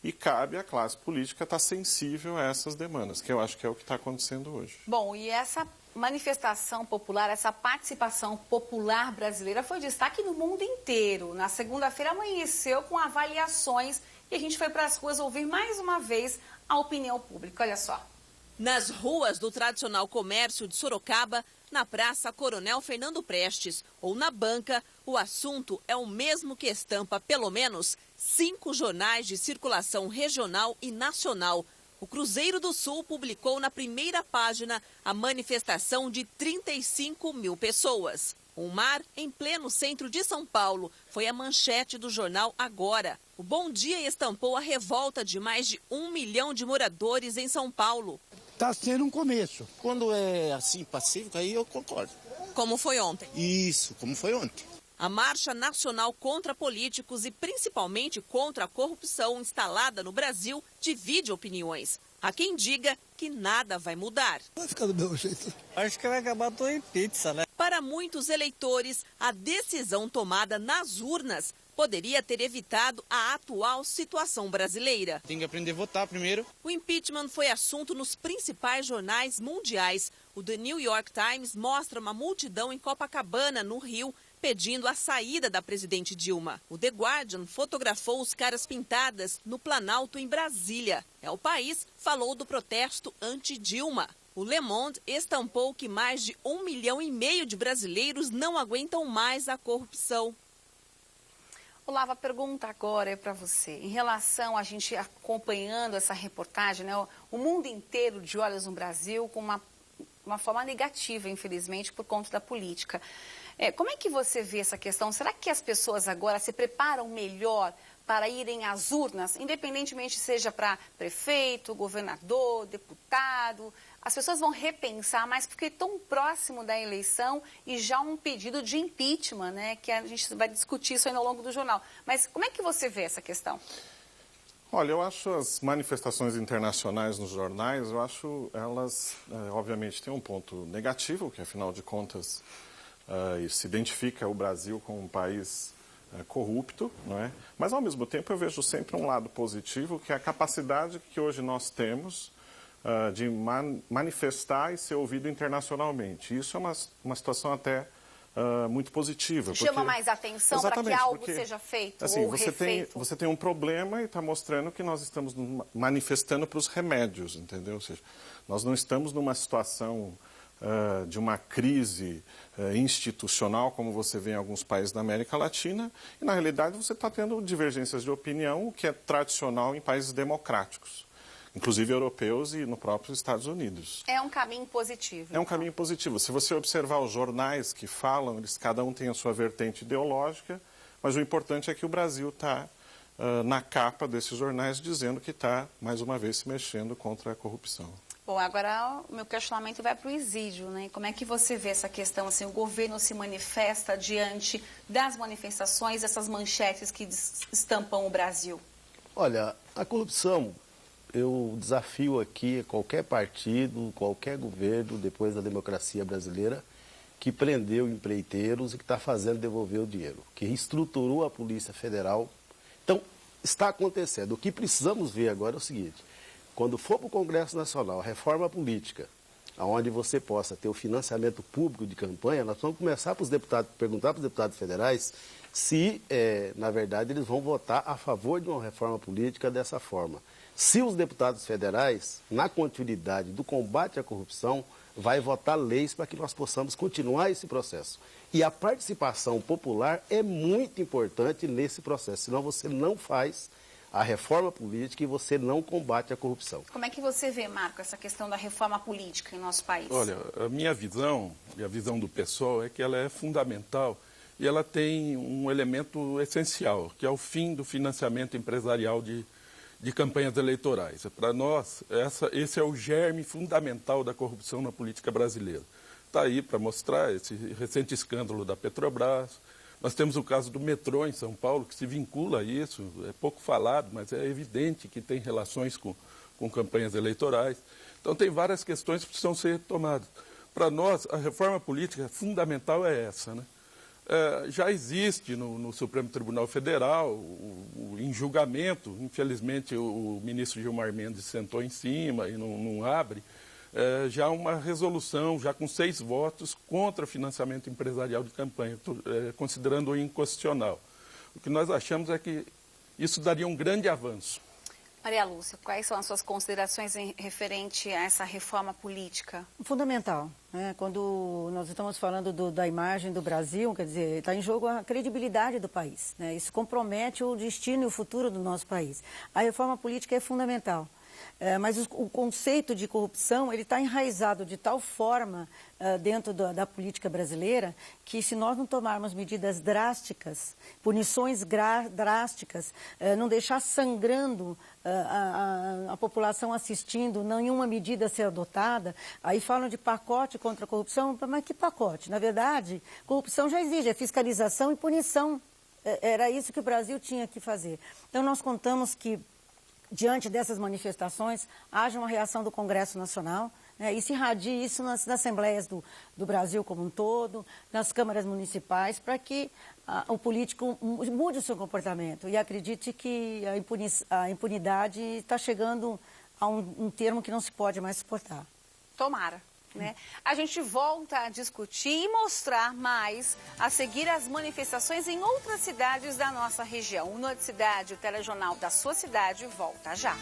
e cabe à classe política estar sensível a essas demandas, que eu acho que é o que está acontecendo hoje. Bom, e essa manifestação popular, essa participação popular brasileira foi destaque no mundo inteiro. Na segunda-feira amanheceu com avaliações e a gente foi para as ruas ouvir mais uma vez a opinião pública. Olha só. Nas ruas do tradicional comércio de Sorocaba, na Praça Coronel Fernando Prestes ou na banca, o assunto é o mesmo que estampa pelo menos 5 jornais de circulação regional e nacional. O Cruzeiro do Sul publicou na primeira página a manifestação de 35 mil pessoas. O mar, em pleno centro de São Paulo, foi a manchete do jornal Agora. O Bom Dia estampou a revolta de mais de 1 milhão de moradores em São Paulo. Está sendo um começo. Quando é assim pacífico, aí eu concordo. Como foi ontem? Isso, como foi ontem. A Marcha Nacional contra Políticos e principalmente contra a corrupção instalada no Brasil divide opiniões. Há quem diga que nada vai mudar. Vai ficar do mesmo jeito. Acho que vai acabar tudo em pizza, né? Para muitos eleitores, a decisão tomada nas urnas poderia ter evitado a atual situação brasileira. Tem que aprender a votar primeiro. O impeachment foi assunto nos principais jornais mundiais. O The New York Times mostra uma multidão em Copacabana, no Rio, pedindo a saída da presidente Dilma. O The Guardian fotografou os caras pintadas no Planalto, em Brasília. O País falou do protesto anti-Dilma. O Le Monde estampou que mais de 1,5 milhão de brasileiros não aguentam mais a corrupção. Olavo, a pergunta agora é para você. Em relação a gente acompanhando essa reportagem, né, o mundo inteiro de olhos no Brasil com uma forma negativa, infelizmente, por conta da política. Como é que você vê essa questão? Será que as pessoas agora se preparam melhor para irem às urnas, independentemente seja para prefeito, governador, deputado? As pessoas vão repensar mais porque tão próximo da eleição e já um pedido de impeachment, né? Que a gente vai discutir isso aí ao longo do jornal. Mas como é que você vê essa questão? Olha, eu acho as manifestações internacionais nos jornais, eu acho elas, obviamente, têm um ponto negativo, que afinal de contas se identifica o Brasil como um país corrupto, não é? Mas ao mesmo tempo eu vejo sempre um lado positivo, que é a capacidade que hoje nós temos de manifestar e ser ouvido internacionalmente. Isso é uma situação até muito positiva. Chama mais atenção para que algo seja feito assim, ou refeito. Você tem um problema e está mostrando que nós estamos manifestando para os remédios, entendeu? Ou seja, nós não estamos numa situação de uma crise institucional, como você vê em alguns países da América Latina, e na realidade você está tendo divergências de opinião, o que é tradicional em países democráticos, inclusive europeus e no próprio Estados Unidos. É um caminho positivo. É um caminho positivo. Se você observar os jornais que falam, cada um tem a sua vertente ideológica, mas o importante é que o Brasil está na capa desses jornais dizendo que está, mais uma vez, se mexendo contra a corrupção. Bom, agora o meu questionamento vai para o Isídio, né? Como é que você vê essa questão, assim, o governo se manifesta diante das manifestações, essas manchetes que estampam o Brasil? Olha, a corrupção, eu desafio aqui qualquer partido, qualquer governo, depois da democracia brasileira, que prendeu empreiteiros e que está fazendo devolver o dinheiro, que reestruturou a Polícia Federal. Então, está acontecendo. O que precisamos ver agora é o seguinte: quando for para o Congresso Nacional a reforma política, onde você possa ter o financiamento público de campanha, nós vamos começar para os deputados, perguntar para os deputados federais se, na verdade, eles vão votar a favor de uma reforma política dessa forma. Se os deputados federais, na continuidade do combate à corrupção, vai votar leis para que nós possamos continuar esse processo. E a participação popular é muito importante nesse processo, senão você não faz a reforma política e você não combate a corrupção. Como é que você vê, Marco, essa questão da reforma política em nosso país? Olha, a minha visão e a visão do PSOL é que ela é fundamental e ela tem um elemento essencial, que é o fim do financiamento empresarial de campanhas eleitorais. Para nós, esse é o germe fundamental da corrupção na política brasileira. Está aí para mostrar esse recente escândalo da Petrobras. Nós temos o caso do metrô em São Paulo, que se vincula a isso, é pouco falado, mas é evidente que tem relações com campanhas eleitorais. Então, tem várias questões que precisam ser tomadas. Para nós, a reforma política fundamental é essa, né? Já existe no Supremo Tribunal Federal, em julgamento, infelizmente o ministro Gilmar Mendes sentou em cima e não abre, já uma resolução, já com 6 votos, contra financiamento empresarial de campanha, considerando-o inconstitucional. O que nós achamos é que isso daria um grande avanço. Maria Lúcia, quais são as suas considerações em referente a essa reforma política? Fundamental, né? Quando nós estamos falando da imagem do Brasil, quer dizer, está em jogo a credibilidade do país, né? Isso compromete o destino e o futuro do nosso país. A reforma política é fundamental. Mas o conceito de corrupção ele está enraizado de tal forma dentro da política brasileira que se nós não tomarmos medidas drásticas, punições drásticas, não deixar sangrando a população assistindo, nenhuma medida ser adotada, aí falam de pacote contra a corrupção, mas que pacote? Na verdade, corrupção já exige, é fiscalização e punição. Era isso que o Brasil tinha que fazer. Então nós contamos que diante dessas manifestações, haja uma reação do Congresso Nacional, né, e se irradie isso nas assembleias do Brasil como um todo, nas câmaras municipais, para que o político mude o seu comportamento e acredite que a impunidade está chegando a um termo que não se pode mais suportar. Tomara. Né? A gente volta a discutir e mostrar mais a seguir as manifestações em outras cidades da nossa região. O Noticidário, o telejornal da sua cidade, volta já.